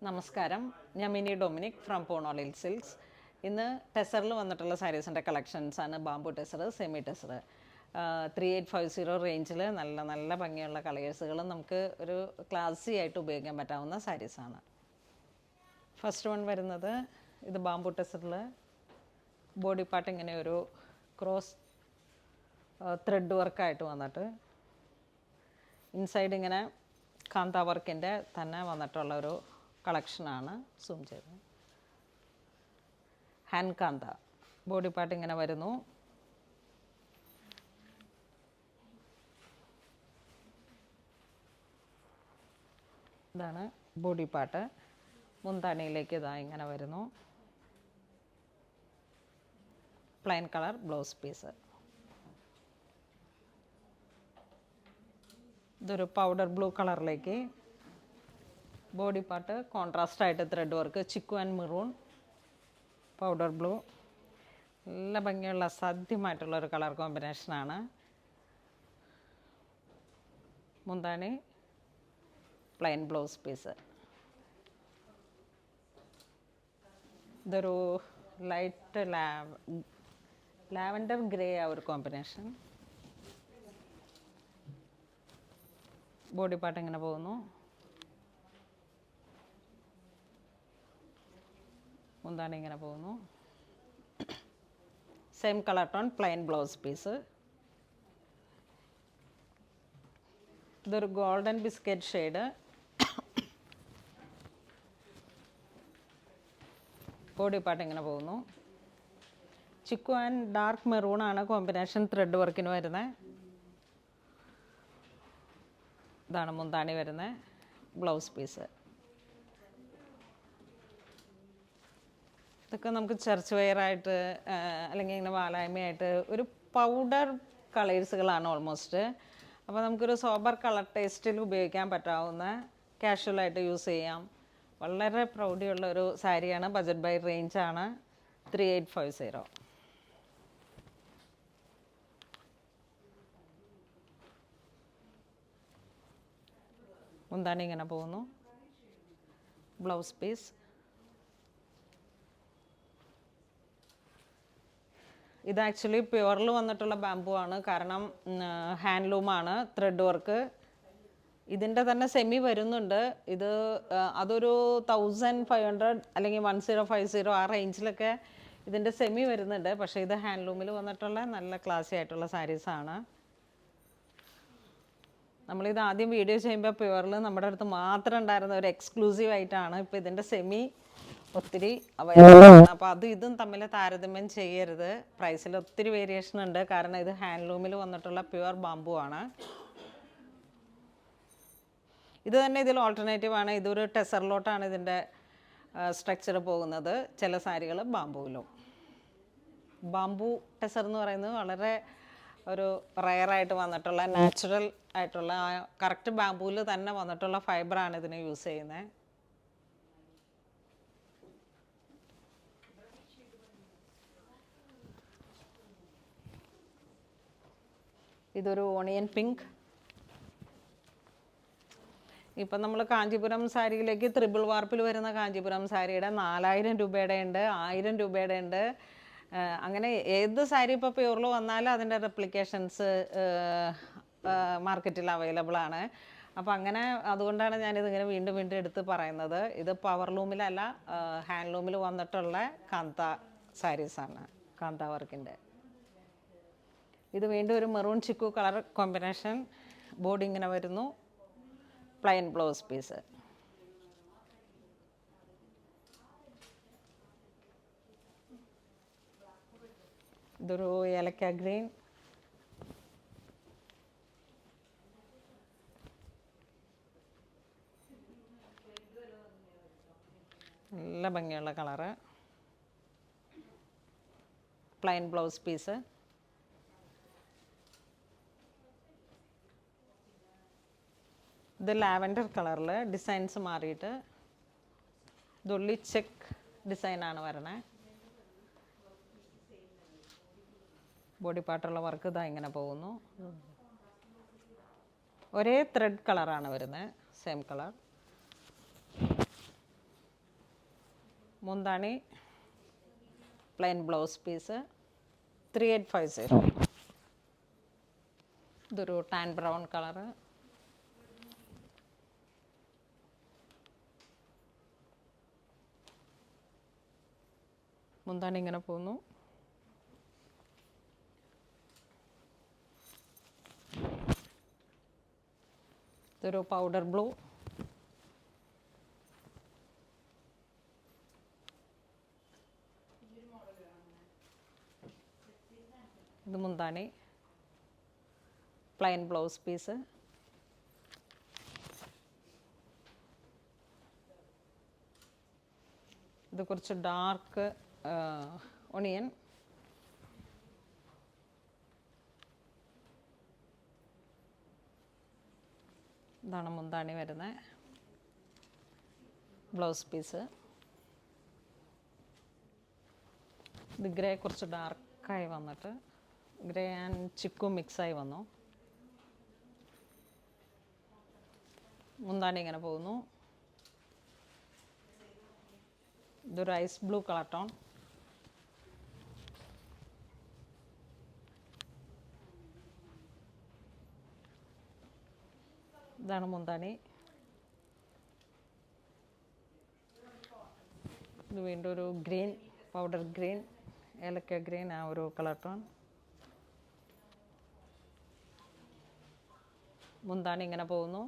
നമസ്കാരം, ഞാൻ mini Dominic from പോണോളിൽ silks. ഇന്ന് ടെസറിൽ വന്നിട്ടുള്ള സാരീസിൻ്റെ കളക്ഷൻസാണ്. ബാംബു ടെസർ, സെമി ടെസർ, 3850 റേഞ്ചിൽ നല്ല നല്ല ഭംഗിയുള്ള കളേഴ്സുകളും നമുക്ക് ഒരു ക്ലാസി ആയിട്ട് ഉപയോഗിക്കാൻ പറ്റാവുന്ന സാരീസാണ്. ഫസ്റ്റ് വൺ വരുന്നത് ഇത് ബാംബു ടെസറിൽ ബോഡി പാർട്ട് ഇങ്ങനെ ഒരു ക്രോസ് ത്രെഡ് വർക്കായിട്ട് വന്നിട്ട് ഇൻസൈഡ് ഇങ്ങനെ കാന്ത വർക്കിൻ്റെ തന്നെ വന്നിട്ടുള്ള ഒരു കളക്ഷനാണ്. സൂം ചെയ്ത് ഹാൻഡ് കാന്ത ബോഡി പാർട്ട് ഇങ്ങനെ വരുന്നു. ഇതാണ് ബോഡി പാർട്ട്. മുന്താണിയിലേക്ക് ഇതാ ഇങ്ങനെ വരുന്നു. Plain colour blouse piece. ഇതൊരു പൗഡർ ബ്ലൂ കളറിലേക്ക് ബോഡി പാർട്ട് കോൺട്രാസ്റ്റ് ആയിട്ട് thread work, chikoo and maroon, powder blue. നല്ല ഭംഗിയുള്ള അസാധ്യമായിട്ടുള്ളൊരു കളർ കോമ്പിനേഷനാണ്. മുന്താണി പ്ലെയിൻ ബ്ലൗസ് പീസ്. ഇതൊരു ലൈറ്റ് ലാവൻഡർ ഗ്രേ ആ ഒരു കോമ്പിനേഷൻ. ബോഡി പാർട്ട് ഇങ്ങനെ പോകുന്നു. മുന്താണി ഇങ്ങനെ പോകുന്നു. Same colour tone plain blouse piece. ഇതൊരു golden biscuit shade. Body part ഇങ്ങനെ പോകുന്നു. ചിക്കു ആൻഡ് ഡാർക്ക് മെറൂൺ ആണ് കോമ്പിനേഷൻ ത്രെഡ് വർക്കിന് വരുന്നത്. ഇതാണ് മുന്താണി വരുന്നത്, ബ്ലൗസ് പീസ്. ഇതൊക്കെ നമുക്ക് ചർച്ച് വെയറായിട്ട് അല്ലെങ്കിൽ ഇങ്ങനെ വാലായ്മയായിട്ട് ഒരു പൗഡർ കളേഴ്സുകളാണ് ഓൾമോസ്റ്റ്. അപ്പോൾ നമുക്കൊരു സോബർ കളർ ടേസ്റ്റിൽ ഉപയോഗിക്കാൻ പറ്റാവുന്ന, കാഷ്വലായിട്ട് യൂസ് ചെയ്യാം. വളരെ പ്രൗഢിയുള്ള ഒരു സാരിയാണ്. ബജറ്റ് ബൈ റേഞ്ചാണ് 3850. മുന്താണി ഇങ്ങനെ പോകുന്നു. Blouse piece. ഇത് ആക്ച്വലി പ്യുവറിൽ വന്നിട്ടുള്ള ബാംബു ആണ്. കാരണം ഹാൻഡ്ലൂമാണ്, ത്രെഡ് വർക്ക്. ഇതിൻ്റെ തന്നെ സെമി വരുന്നുണ്ട്. ഇത് അതൊരു 1500 അല്ലെങ്കിൽ 1050 ആ റേഞ്ചിലൊക്കെ ഇതിൻ്റെ സെമി വരുന്നുണ്ട്. പക്ഷേ ഇത് ഹാൻഡ്ലൂമിൽ വന്നിട്ടുള്ള നല്ല ക്ലാസി ആയിട്ടുള്ള സാരീസാണ്. നമ്മളിത് ആദ്യം വീഡിയോ ചെയ്യുമ്പോൾ പ്യുവറിൽ നമ്മുടെ അടുത്ത് മാത്രം ഉണ്ടായിരുന്ന ഒരു എക്സ്ക്ലൂസീവ് ആയിട്ടാണ്. ഇപ്പോൾ ഇതിൻ്റെ സെമി ഒത്തിരി അവൈലബിൾ ആണ്. അപ്പോൾ അത് ഇതും തമ്മിൽ താരതമ്യം ചെയ്യരുത്. പ്രൈസിൽ ഒത്തിരി വേരിയേഷൻ ഉണ്ട്. കാരണം ഇത് ഹാൻഡ്ലൂമിൽ വന്നിട്ടുള്ള പ്യുവർ ബാംബു ആണ്. ഇത് തന്നെ ഇതിൽ ഓൾട്ടർനേറ്റീവ് ആണ്. ഇതൊരു ടെസറിലോട്ടാണ് ഇതിൻ്റെ സ്ട്രക്ചർ പോകുന്നത്. ചില സാരികൾ ബാംബുവിലും. ബാംബു ടെസർ എന്ന് പറയുന്നത് വളരെ ഒരു റയറായിട്ട് വന്നിട്ടുള്ള നാച്ചുറൽ ആയിട്ടുള്ള കറക്റ്റ് ബാംബുവിൽ തന്നെ വന്നിട്ടുള്ള ഫൈബറാണ് ഇതിന് യൂസ് ചെയ്യുന്നത്. ഇതൊരു ഓണിയൻ പിങ്ക്. ഇപ്പം നമ്മൾ കാഞ്ചീപുരം സാരിയിലേക്ക് ത്രിബിൾ വാർപ്പിൽ വരുന്ന കാഞ്ചീപുരം സാരിയുടെ 4000 രൂപയുടെ ഉണ്ട്, 1000 രൂപയുടെ ഉണ്ട്. അങ്ങനെ ഏത് സാരി ഇപ്പോൾ പ്യൂറിൽ വന്നാലും അതിൻ്റെ റെപ്ലിക്കേഷൻസ് മാർക്കറ്റിൽ അവൈലബിൾ ആണ്. അപ്പോൾ അങ്ങനെ അതുകൊണ്ടാണ് ഞാനിതിങ്ങനെ വീണ്ടും വീണ്ടും എടുത്ത് പറയുന്നത്. ഇത് പവർ ലൂമിലല്ല, ഹാൻഡ്ലൂമിൽ വന്നിട്ടുള്ള കാന്ത സാരീസാണ്, കാന്ത വർക്കിൻ്റെ. ഇത് വീണ്ടും ഒരു മെറൂൺ ചിക്കു കളർ കോമ്പിനേഷൻ. ബോഡി ഇങ്ങനെ വരുന്നു. Plain blouse piece. ഇതൊരു ഏലക്ക ഗ്രീൻ. നല്ല ഭംഗിയുള്ള കളറ്. Plain blouse piece. ഇത് ലാവൻഡർ കളറിൽ ഡിസൈൻസ് മാറിയിട്ട് ഇതുള്ളി ചെക്ക് ഡിസൈനാണ് വരണേ. ബോഡി പാർട്ടുള്ള വർക്ക് ഇതാ ഇങ്ങനെ പോകുന്നു. ഒരേ ത്രെഡ് കളറാണ് വരുന്നത്, സെയിം കളർ. മുന്താണി പ്ലെയിൻ ബ്ലൗസ് പീസ് 3850. ഇതൊരു ടാൻ ബ്രൗൺ കളറ്. മുന്താണി ഇങ്ങനെ പോകുന്നു. ഇതൊരു പൗഡർ ബ്ലൂ. ഇത് മുന്താണി പ്ലെയിൻ ബ്ലൗസ് പീസ്. ഇത് കുറച്ച് ഡാർക്ക് ഒണിയൻ. ഇതാണ് മുന്താണി വരുന്നത്. Blouse piece. ഇത് ഗ്രേ കുറച്ച് ഡാർക്കായി വന്നിട്ട് ഗ്രേ ആൻഡ് ചിക്കു മിക്സായി വന്നു. മുന്താണി ഇങ്ങനെ പോകുന്നു. ഇതൊരു ഐസ് ബ്ലൂ കളർ ടോൺ. ഇതാണ് മുന്താണി. ഇത് വീണ്ടും ഒരു ഗ്രീൻ, പൗഡർ ഗ്രീൻ, ഏലക്ക ഗ്രീൻ, ആ ഒരു കളർ ടോൺ. മുന്താണി ഇങ്ങനെ പോകുന്നു.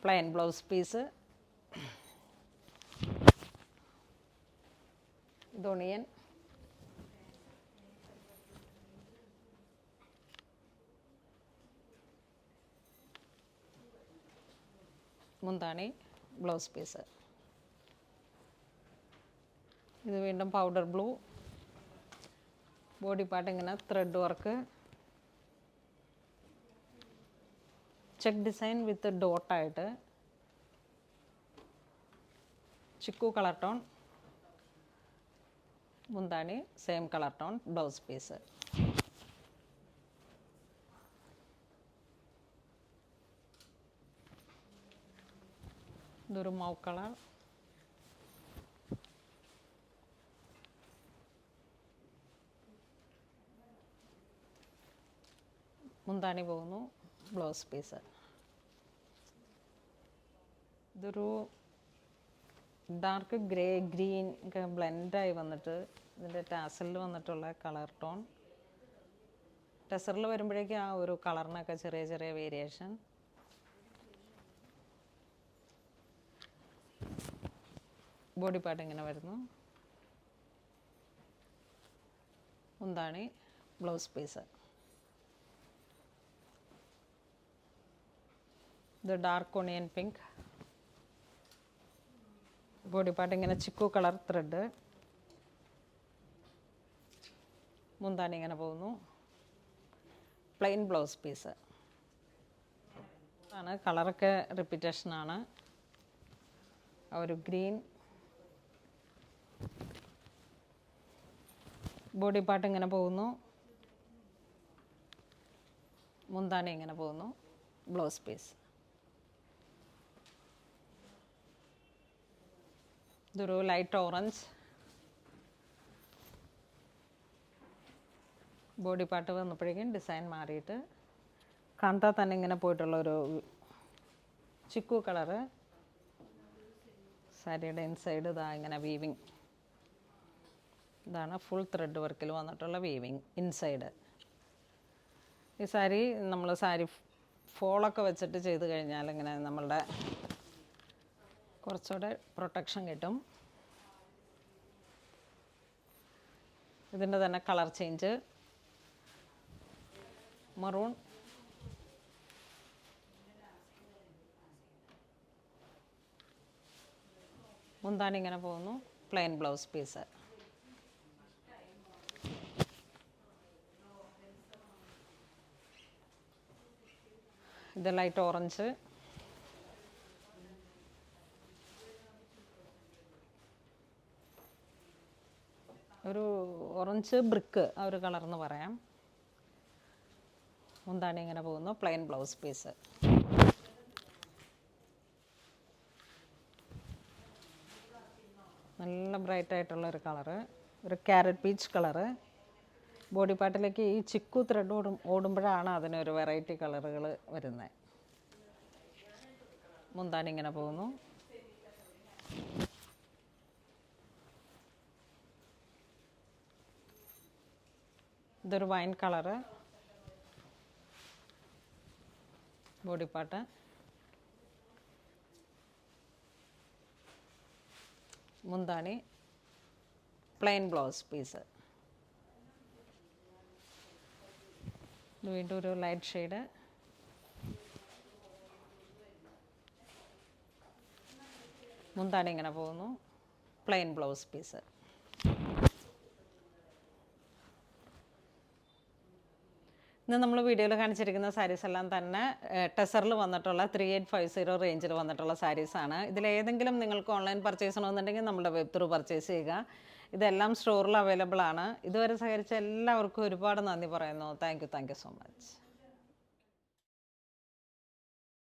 Plain blouse piece. ഇത് ഒണിയൻ. മുന്താണി ബ്ലൗസ് പീസ്. ഇത് വീണ്ടും പൗഡർ ബ്ലൂ. ബോഡി പാർട്ട് ഇങ്ങനെ thread work, check design with ഡോട്ടായിട്ട്. Chikoo colour tone. മുന്താണി same colour tone, blouse piece. ഇതൊരു മൗ കളർ. മുന്താണി പോകുന്നു, ബ്ലൗസ് പീസ്. ഇതൊരു ഡാർക്ക് ഗ്രേ ഗ്രീൻ ഒക്കെ ബ്ലെൻഡായി വന്നിട്ട് ഇതിൻ്റെ ടാസലിൽ വന്നിട്ടുള്ള കളർ ടോൺ. ടെസറിൽ വരുമ്പോഴേക്കും ആ ഒരു കളറിനൊക്കെ ചെറിയ ചെറിയ വേരിയേഷൻ. ബോഡി പാർട്ട് ഇങ്ങനെ വരുന്നു. മുന്താണി ബ്ലൗസ് പീസ്. ഇത് dark onion pink. Body part ഇങ്ങനെ ചിക്കു കളർ ത്രെഡ്. മുന്താണി ഇങ്ങനെ പോകുന്നു. പ്ലെയിൻ ബ്ലൗസ് പീസ് ആണ്. കളറൊക്കെ റിപ്പീറ്റേഷനാണ്. ഒരു ഗ്രീൻ. ബോഡി പാർട്ട് ഇങ്ങനെ പോകുന്നു. മുന്താണി ഇങ്ങനെ പോകുന്നു, ബ്ലൗസ് പീസ്. ഇതൊരു ലൈറ്റ് ഓറഞ്ച്. ബോഡി പാർട്ട് വന്നപ്പോഴേക്കും ഡിസൈൻ മാറിയിട്ട് കണ്ടാൽ തന്നെ ഇങ്ങനെ പോയിട്ടുള്ളൊരു ചിക്കു കളറ്. സാരിയുടെ ഇൻസൈഡ് ഇതാ ഇങ്ങനെ വീവിങ്. ഇതാണ് ഫുൾ ത്രെഡ് വർക്കിൽ വന്നിട്ടുള്ള വീവിങ് ഇൻസൈഡ്. ഈ സാരി നമ്മൾ സാരി ഫോളൊക്കെ വെച്ചിട്ട് ചെയ്ത് കഴിഞ്ഞാൽ ഇങ്ങനെ നമ്മളുടെ കുറച്ചുകൂടെ പ്രൊട്ടക്ഷൻ കിട്ടും. ഇതിൻ്റെ തന്നെ കളർ ചേഞ്ച്. മറൂൺ. മുന്താണി ഇങ്ങനെ പോകുന്നു, പ്ലെയിൻ ബ്ലൗസ് പീസ്. ഇത് ലൈറ്റ് ഓറഞ്ച്. ഒരു ഓറഞ്ച് ബ്രിക്ക്, ആ ഒരു കളർന്ന് പറയാം. മുന്താണി ഇങ്ങനെ പോകുന്നു, പ്ലെയിൻ ബ്ലൗസ് പീസ്. നല്ല ബ്രൈറ്റ് ആയിട്ടുള്ള ഒരു കളറ്, ഒരു ക്യാരറ്റ് പീച്ച് കളറ്. ബോഡി പാർട്ടിലേക്ക് ഈ ചിക്കു ത്രെഡ് ഓടുമ്പോഴാണ് അതിനൊരു വെറൈറ്റി കളറുകൾ വരുന്നത്. മുന്താണി ഇങ്ങനെ പോകുന്നു. ഇതൊരു വൈൻ കളറ് ബോഡി പാർട്ട്. മുന്താണി പ്ലെയിൻ ബ്ലൗസ് പീസ്. വീണ്ടും ഒരു ലൈറ്റ് ഷെയ്ഡ്. മുന്താണി ഇങ്ങനെ പോകുന്നു, പ്ലെയിൻ ബ്ലൗസ് പീസ്. ഇന്ന് നമ്മൾ വീഡിയോയിൽ കാണിച്ചിരിക്കുന്ന സാരീസ് എല്ലാം തന്നെ ടെസറിൽ വന്നിട്ടുള്ള 3850 റേഞ്ചിൽ വന്നിട്ടുള്ള സാരീസാണ്. ഇതിലേതെങ്കിലും നിങ്ങൾക്ക് ഓൺലൈൻ പർച്ചേസ് ചെയ്യണമെന്നുണ്ടെങ്കിൽ നമ്മുടെ വെബ് ത്രൂ പർച്ചേസ് ചെയ്യുക. ഇതെല്ലാം സ്റ്റോറിൽ അവൈലബിൾ ആണ്. ഇതുവരെ സഹകരിച്ച എല്ലാവർക്കും ഒരുപാട് നന്ദി പറയുന്നു. Thank you so much.